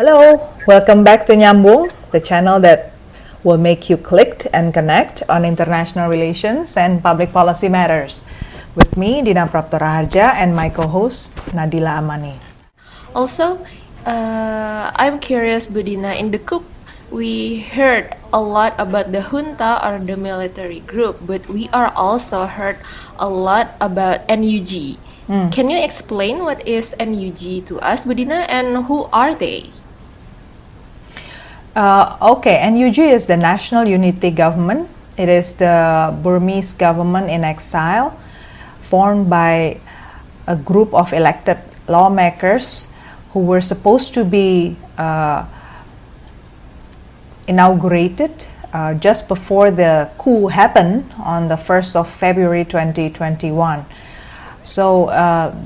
Hello, welcome back to Nyambung, the channel that will make you click and connect on international relations and public policy matters. With me, Dina Praptoraharja, and my co-host, Nadila Amani. Also, I'm curious, Budina, in the coup, we heard a lot about the junta or the military group, but we are also heard a lot about NUG. Can you explain what is NUG to us, Budina, and who are they? Okay, NUG is the National Unity Government. It is the Burmese government in exile, formed by a group of elected lawmakers who were supposed to be inaugurated just before the coup happened on the 1st of February 2021. So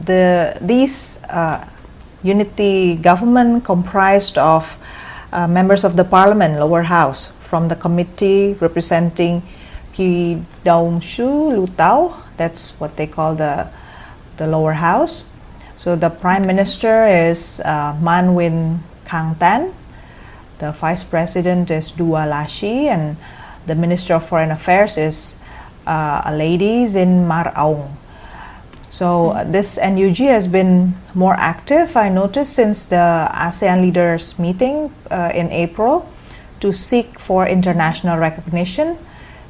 these unity government comprised of members of the parliament, lower house, from the committee representing Tatmadaw NUG, that's what they call the lower house. So the prime minister is Man Win Kang Tan, the vice president is Dua Lashi, and the minister of foreign affairs is a lady Zin Mar Aung. So this NUG has been more active, I noticed, since the ASEAN leaders meeting in April to seek for international recognition.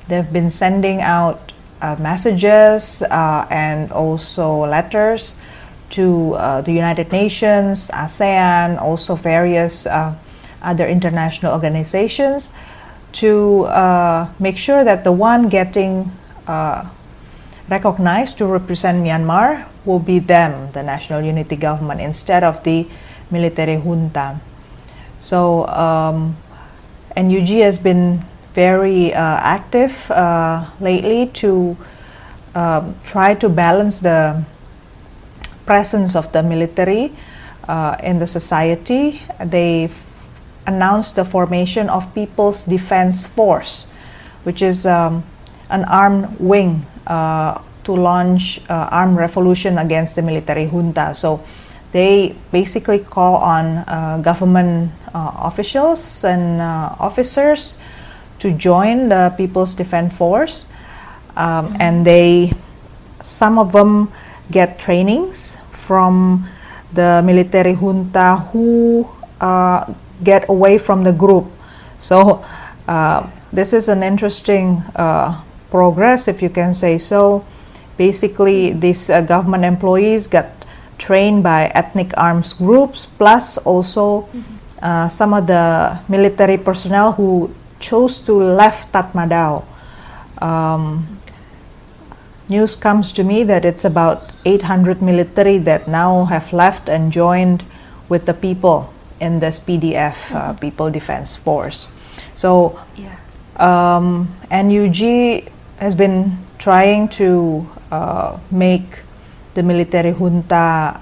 They've been sending out messages and also letters to the United Nations, ASEAN, also various other international organizations to make sure that the one getting recognized to represent Myanmar will be them, the National Unity Government, instead of the military junta. So NUG has been very active lately to try to balance the presence of the military in the society. They've announced the formation of People's Defense Force, which is an armed wing to launch armed revolution against the military junta. So they basically call on government officials and officers to join the People's Defense Force, and some of them get trainings from the military junta who get away from the group. So this is an interesting progress, if you can say so. Basically, these government employees got trained by ethnic arms groups, plus also some of the military personnel who chose to left Tatmadaw. News comes to me that it's about 800 military that now have left and joined with the people in this PDF, People Defense Force. So NUG has been trying to make the military junta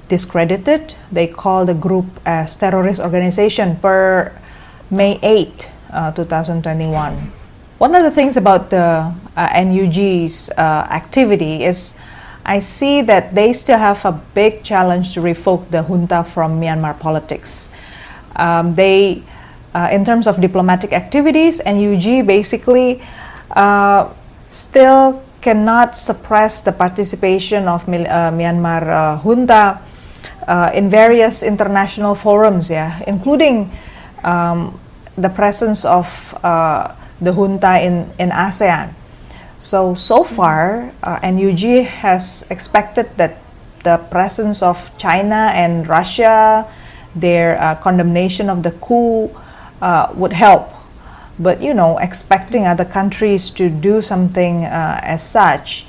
discredited. They call the group as terrorist organization per May 8, 2021. One of the things about the NUG's activity is I see that they still have a big challenge to revoke the junta from Myanmar politics. In terms of diplomatic activities, NUG basically still cannot suppress the participation of Myanmar junta in various international forums, including the presence of the junta in ASEAN. So far, NUG has expected that the presence of China and Russia, their condemnation of the coup would help. But expecting other countries to do something as such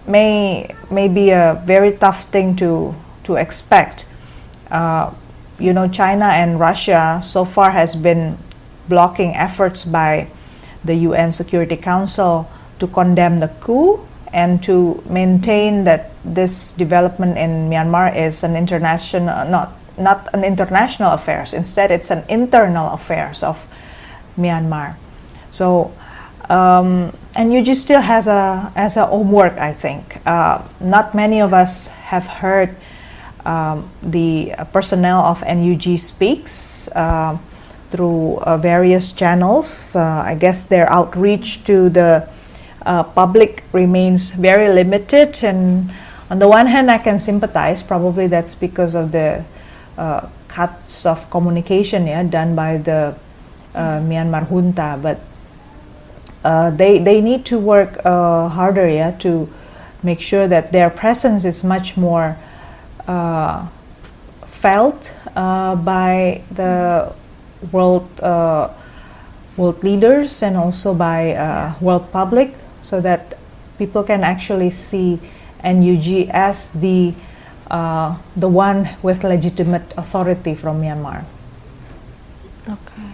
may be a very tough thing to expect. China and Russia so far has been blocking efforts by the UN Security Council to condemn the coup and to maintain that this development in Myanmar is an international, not an international affairs. Instead, it's an internal affairs of Myanmar. So NUG still has a homework, I think. Not many of us have heard the personnel of NUG speaks through various channels. I guess their outreach to the public remains very limited, and on the one hand I can sympathize. Probably that's because of the cuts of communication done by the Myanmar junta, but they need to work harder to make sure that their presence is much more felt by the world leaders and also by world public, so that people can actually see NUG as the one with legitimate authority from Myanmar. Okay.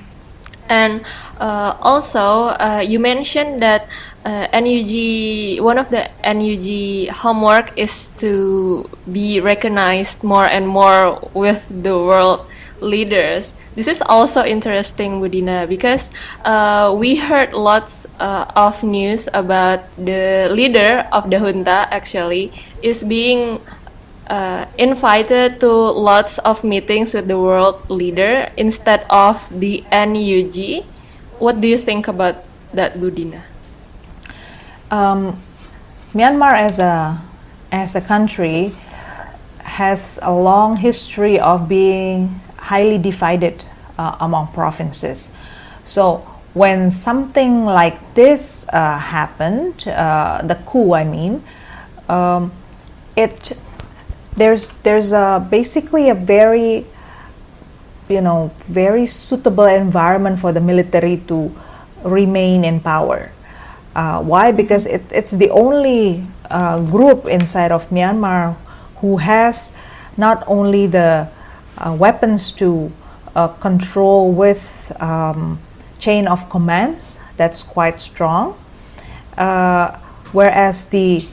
And also, you mentioned that NUG, one of the NUG homework is to be recognized more and more with the world leaders. This is also interesting, Budina, because we heard lots of news about the leader of the junta actually is being invited to lots of meetings with the world leader instead of the NUG. What do you think about that, Budina? Myanmar as a country has a long history of being highly divided among provinces. So when something like this happened, the coup, I mean, there's basically a very suitable environment for the military to remain in power. Why? Because it's the only group inside of Myanmar who has not only the weapons to control with chain of commands that's quite strong, whereas the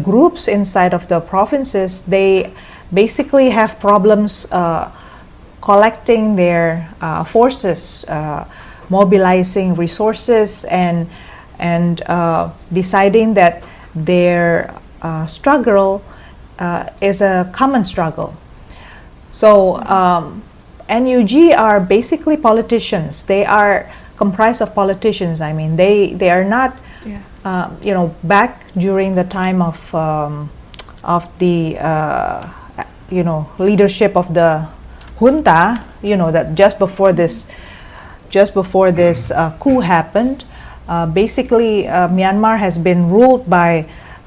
groups inside of the provinces, they basically have problems collecting their forces, mobilizing resources, and deciding that their struggle is a common struggle. So NUG are basically politicians. They are comprised of politicians. I mean, they are not, back during the time of the leadership of the junta. That just before this coup happened, basically Myanmar has been ruled by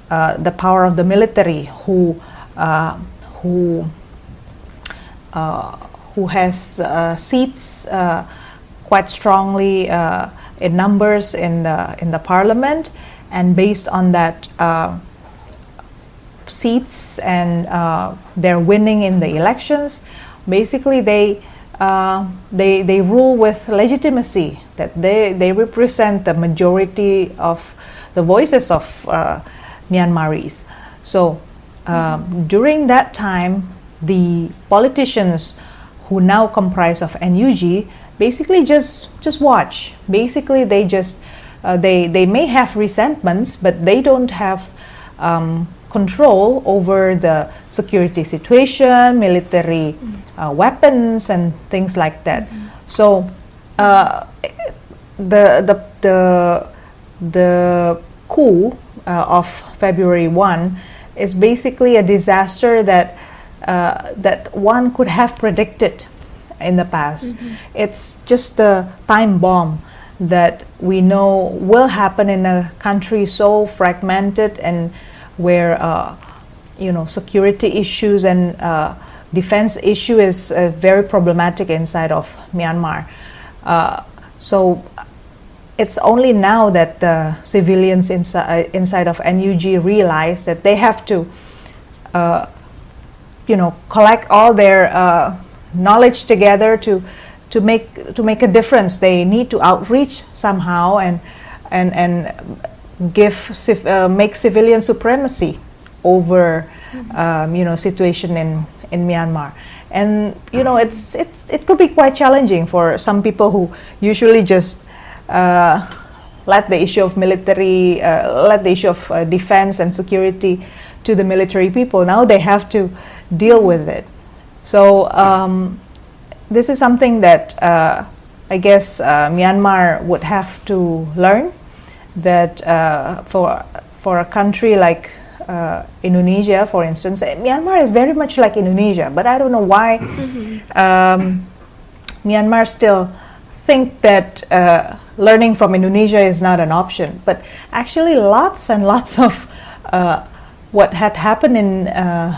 the power of the military, who has seats quite strongly in numbers in the parliament, and based on that seats and their winning in the elections, basically they rule with legitimacy, that they represent the majority of the voices of Myanmaris. So during that time, the politicians who now comprise of NUG basically just watch. Basically, they just they may have resentments, but they don't have control over the security situation, military weapons, and things like that. So the coup of February 1 is basically a disaster that one could have predicted in the past. It's just a time bomb that we know will happen in a country so fragmented, and where security issues and defense issue is very problematic inside of Myanmar. So it's only now that the civilians inside of NUG realize that they have to collect all their knowledge together to make a difference. They need to outreach somehow and make civilian supremacy over situation in Myanmar. And it could be quite challenging for some people who usually just let the issue of defense and security to the military people. Now they have to deal with it. So this is something that I guess Myanmar would have to learn, that for a country like Indonesia, for instance. Myanmar is very much like Indonesia, but I don't know why Myanmar still think that learning from Indonesia is not an option. But actually lots and lots of what had happened in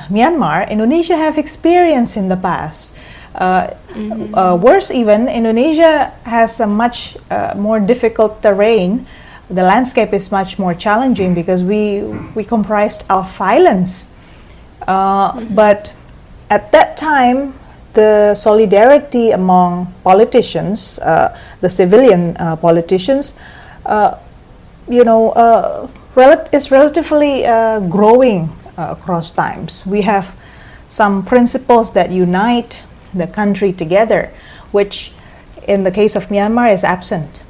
Myanmar, Indonesia have experienced in the past. Worse even, Indonesia has a much more difficult terrain. The landscape is much more challenging because we comprised of islands. But at that time, the solidarity among politicians, the civilian politicians, is relatively growing across times. We have some principles that unite the country together, which in the case of Myanmar is absent.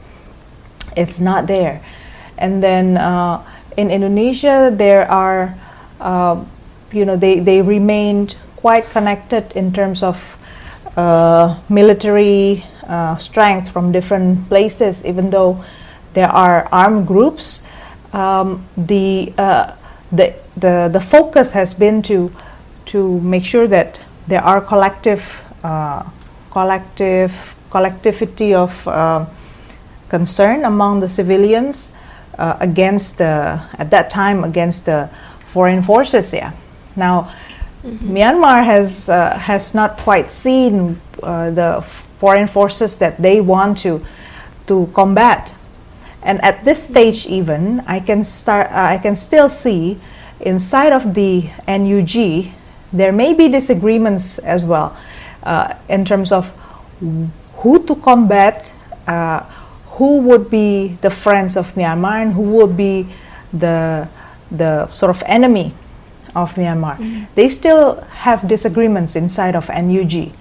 It's not there. And then in Indonesia, there are, they remained quite connected in terms of military strength from different places. Even though there are armed groups, the focus has been to make sure that there are collectivity of concern among the civilians against at that time against the foreign forces. Now Myanmar has not quite seen the foreign forces that they want to combat, and at this stage even I can still see inside of the NUG there may be disagreements as well in terms of who to combat, who would be the friends of Myanmar and who would be the sort of enemy of Myanmar. They still have disagreements inside of NUG.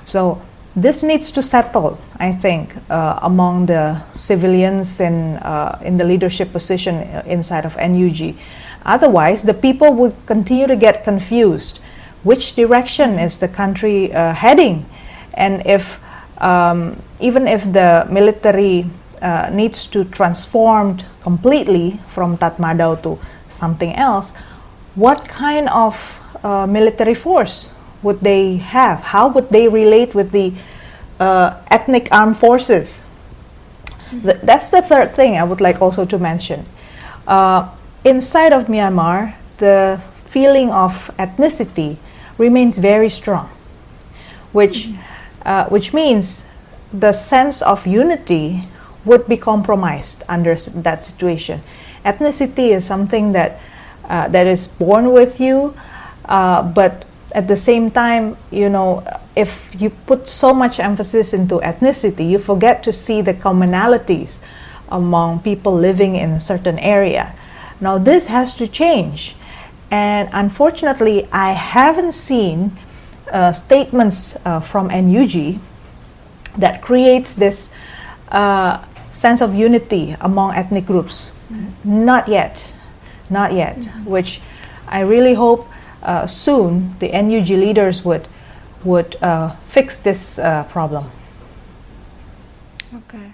So this needs to settle, I think, among the civilians and in the leadership position inside of NUG. Otherwise, the people would continue to get confused. Which direction is the country heading? And if even if the military needs to transform completely from Tatmadaw to something else, what kind of military force would they have? How would they relate with the ethnic armed forces? That's the third thing I would like also to mention. Inside of Myanmar, the feeling of ethnicity remains very strong, which means the sense of unity would be compromised under that situation. Ethnicity is something that is born with you, but at the same time, if you put so much emphasis into ethnicity, you forget to see the commonalities among people living in a certain area. Now this has to change, and unfortunately I haven't seen statements from NUG that creates this sense of unity among ethnic groups. Not yet, which I really hope soon the NUG leaders would fix this problem. Okay.